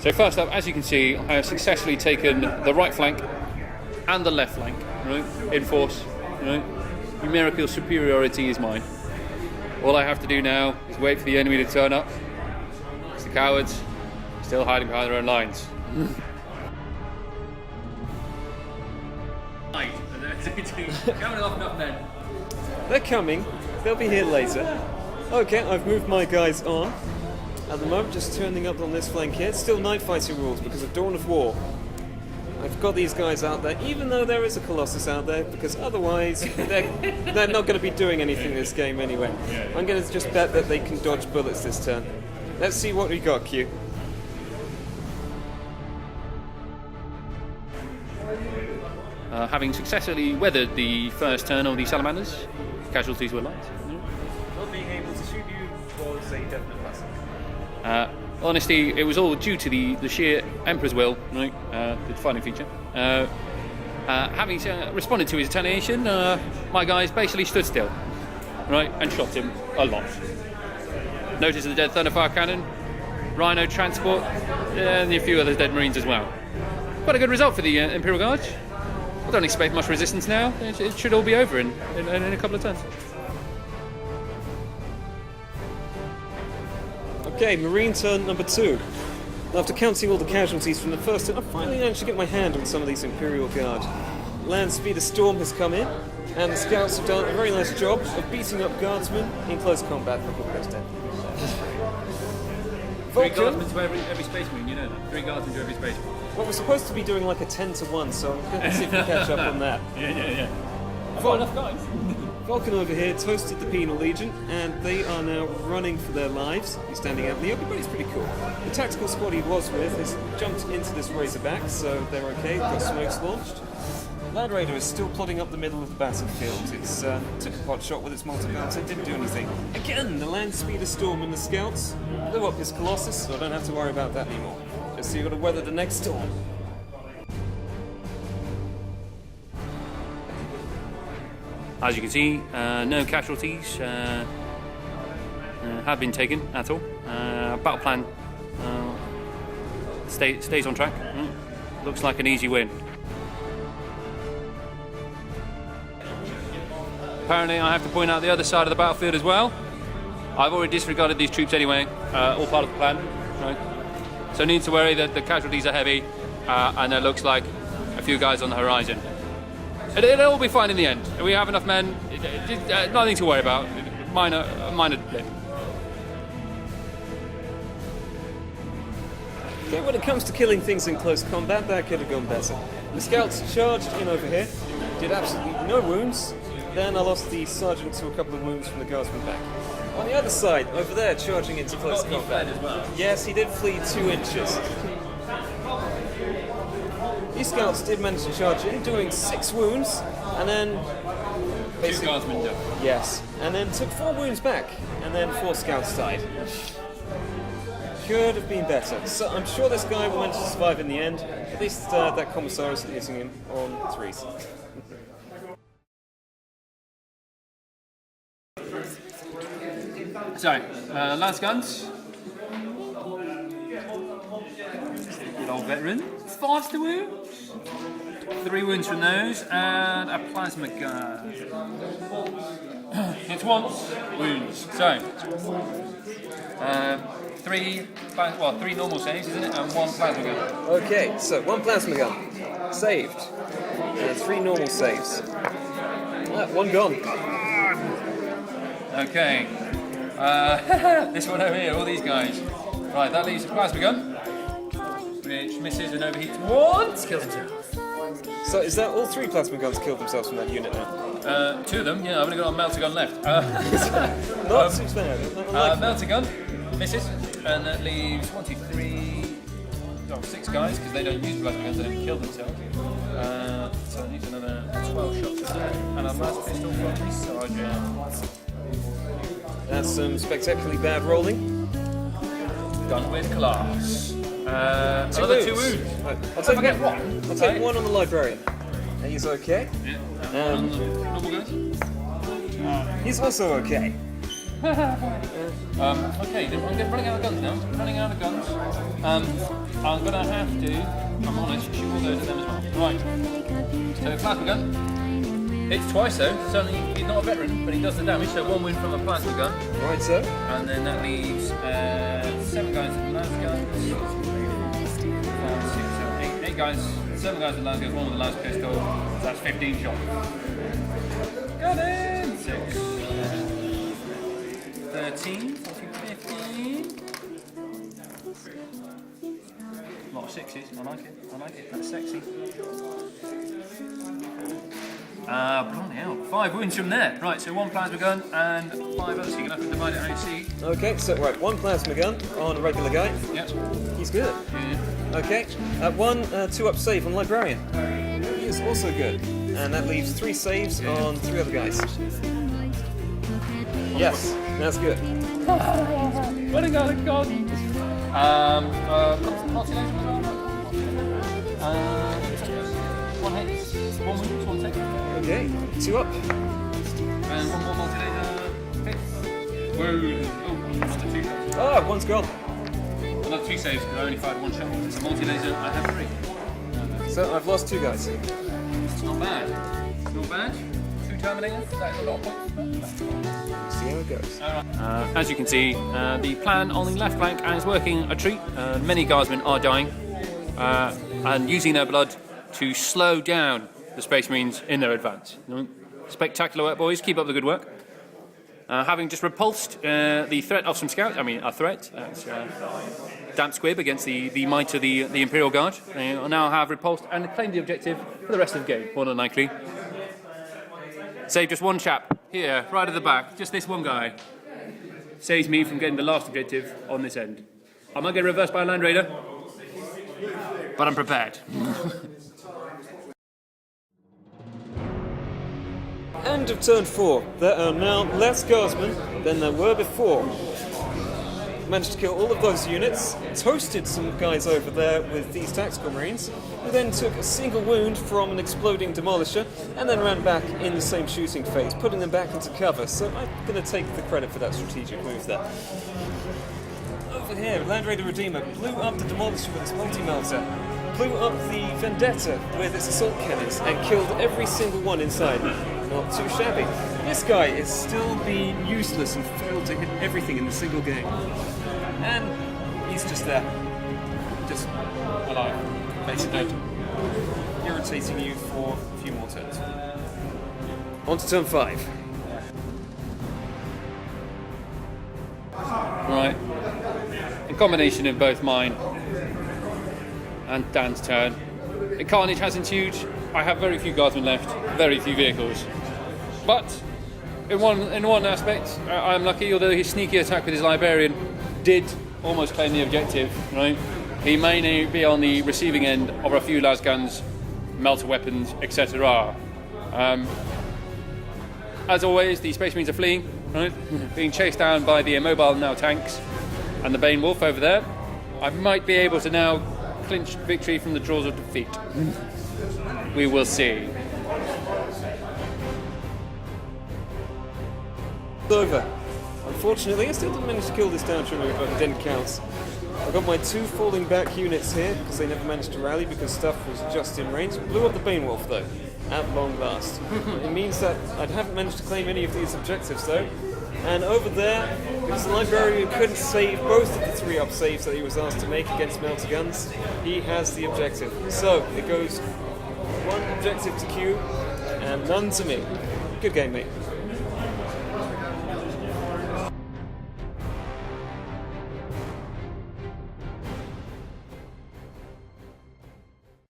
So first up, as you can see, I have successfully taken the right flank and the left flank, right, in force. Right? Numerical superiority is mine. All I have to do now is wait for the enemy to turn up. It's the cowards still hiding behind their own lines. Coming off enough men. They're coming. They'll be here later. Okay, I've moved my guys on. At the moment, just turning up on this flank here. It's still night fighting rules because of Dawn of War. I've got these guys out there, even though there is a Colossus out there, because otherwise they're not going to be doing anything this game anyway. I'm going to just bet that they can dodge bullets this turn. Let's see what we got, Q. Having successfully weathered the first turn of the Salamanders, casualties were light. Not being able to shoot you was a definite blessing. Honestly, it was all due to the sheer Emperor's will, right? The defining feature. Having responded to his retaliation, my guys basically stood still, right, and shot him a lot. Notice the dead Thunderfire cannon, Rhino transport, and a few other dead Marines as well. Quite a good result for the Imperial Guard. I don't expect much resistance now. It should all be over in a couple of turns. Okay, Marine turn number 2. After counting all the casualties from the first turn, I finally managed to get my hand on some of these Imperial Guard. Land Speeder Storm has come in, and the scouts have done a very nice job of beating up guardsmen in close combat before the rest end. Three guardsmen to every space marine, you know that. 3 guardsmen to every space marine. Well, we're supposed to be doing like a 10-to-1, so I'm going to see if we can catch up on that. Yeah. I've got enough guys. Vulcan over here toasted the Penal Legion, and they are now running for their lives. He's standing out in the open, but he's pretty cool. The tactical squad he was with has jumped into this Razorback, so they're okay. They've got smokes launched. Land Raider is still plodding up the middle of the battlefield. It's took a pot shot with its multi-guns, it didn't do anything. Again, the Land Speeder Storm and the scouts blew up his Colossus, so I don't have to worry about that anymore. Just so you've got to weather the next storm. As you can see, no casualties have been taken at all. Battle plan stays on track. Looks like an easy win. Apparently, I have to point out the other side of the battlefield as well. I've already disregarded these troops anyway, all part of the plan. Right? So, need to worry that the casualties are heavy, and there looks like a few guys on the horizon. It'll all be fine in the end. We have enough men. Nothing to worry about. Minor blip. Okay, when it comes to killing things in close combat, that could have gone better. The scouts charged in over here, did absolutely no wounds. Then I lost the sergeant to a couple of wounds from the guardsman back. On the other side, over there, charging into close combat. As well. Yes, he did flee 2 inches. These scouts did manage to charge in, doing 6 wounds, and then Two guardsmen done. yes, and then took 4 wounds back, and then 4 scouts died. Could have been better. So I'm sure this guy will manage to survive in the end. At least that commissar isn't hitting him on 3s. So, lance guns. Good old veteran. 5 wounds. 3 wounds from those, and a plasma gun. Hits once, wounds. So, 3 normal saves, isn't it? And 1 plasma gun. Okay, so 1 plasma gun saved, and 3 normal saves. 1 gone. Okay. This one over here, all these guys. Right, that leaves a plasma gun, which misses and overheats once, kills himself. So is that all 3 plasma guns killed themselves from that unit now? 2 of them, yeah, I've only got a melter gun left. Not too bad. Melter gun misses, and that leaves 6 guys, because they don't use plasma guns, they don't kill themselves. So I need another 12 shots there, and a mass pistol from the sergeant. That's some spectacularly bad rolling. Done with class. 2 another 2 wounds. Right, I'll take 1. I'll take 1 on the librarian. And he's okay. Yeah. On the normal guys. He's also okay. Okay, I'm running out of guns now. Running out of guns. I'm gonna have to, I'm honest, shoot all those at them as well. Right. So plasma gun. It's twice though. Certainly he's not a veteran, but he does the damage. So 1 win from a plasma gun. Right, sir. And then that leaves 7 guys with las guns. 8 guys. 7 guys with las guns. 1 with a las pistol. So that's 15 shots. Got it. 6. 13, 14, 15. A lot of 6s, I like it, that's sexy. Bloody hell, 5 wounds from there. Right, so 1 plasma gun and 5 others, so you're going to have to divide it how you see. Okay, so right, 1 plasma gun on a regular guy. Yep. He's good. Yeah. Okay, 1 2-up save on Librarian. He is also good. And that leaves 3 saves on 3 other guys. Yes, that's good. Running out of guns. Multi-laser as well. 1 hit, 1 wound, 1 take. Okay, 2 up. And 1 more multi-laser hit. Wound. Oh, another 2 shots. Ah, 1's gone. Another 2 saves because I only fired 1 shot. It's a multi-laser, I have 3. So I've lost 2 guys. It's not bad. Not bad. 2 Terminators, that's a lot of points. See how it goes. As you can see, the plan on the left flank is working a treat. Many guardsmen are dying and using their blood to slow down the Space Marines in their advance. Spectacular work, boys. Keep up the good work. Having just repulsed the threat of some scouts, a threat, damp squib against the might of the Imperial Guard, they now have repulsed and claimed the objective for the rest of the game, more than likely. Save just 1 chap here, right at the back, just this 1 guy. Saves me from getting the last objective on this end. I might get reversed by a Land Raider, but I'm prepared. End of turn 4. There are now less guardsmen than there were before. Managed to kill all of those units, toasted some guys over there with these tactical marines, who then took a single wound from an exploding demolisher and then ran back in the same shooting phase, putting them back into cover. So I'm going to take the credit for that strategic move there. Over here, Land Raider Redeemer blew up the demolisher with its multi-melter, blew up the Vendetta with its assault cannons, and killed every single one inside. Not too shabby. This guy is still being useless and failed to hit everything in the single game. And he's just there. Just alive, basically. Irritating you for a few more turns. On to turn 5. Right. In combination of both mine and Dan's turn, the carnage has ensued. I have very few guardsmen left, very few vehicles. But in one aspect, I'm lucky, although his sneaky attack with his Librarian did almost claim the objective, right? He may be on the receiving end of a few las guns, melter weapons, etc. As always, the Space Marines are fleeing, right? Being chased down by the immobile now tanks and the Bane Wolf over there. I might be able to now clinch victory from the jaws of defeat. We will see. Over. Unfortunately, I still didn't manage to kill this down trimmer, but it didn't count. I got my 2 falling back units here because they never managed to rally because stuff was just in range. Blew up the Bane Wolf though, at long last. It means that I haven't managed to claim any of these objectives though. And over there, because the Librarian couldn't save both of the 3-up saves that he was asked to make against melter guns, he has the objective. So it goes 1 objective to Q and none to me. Good game, mate.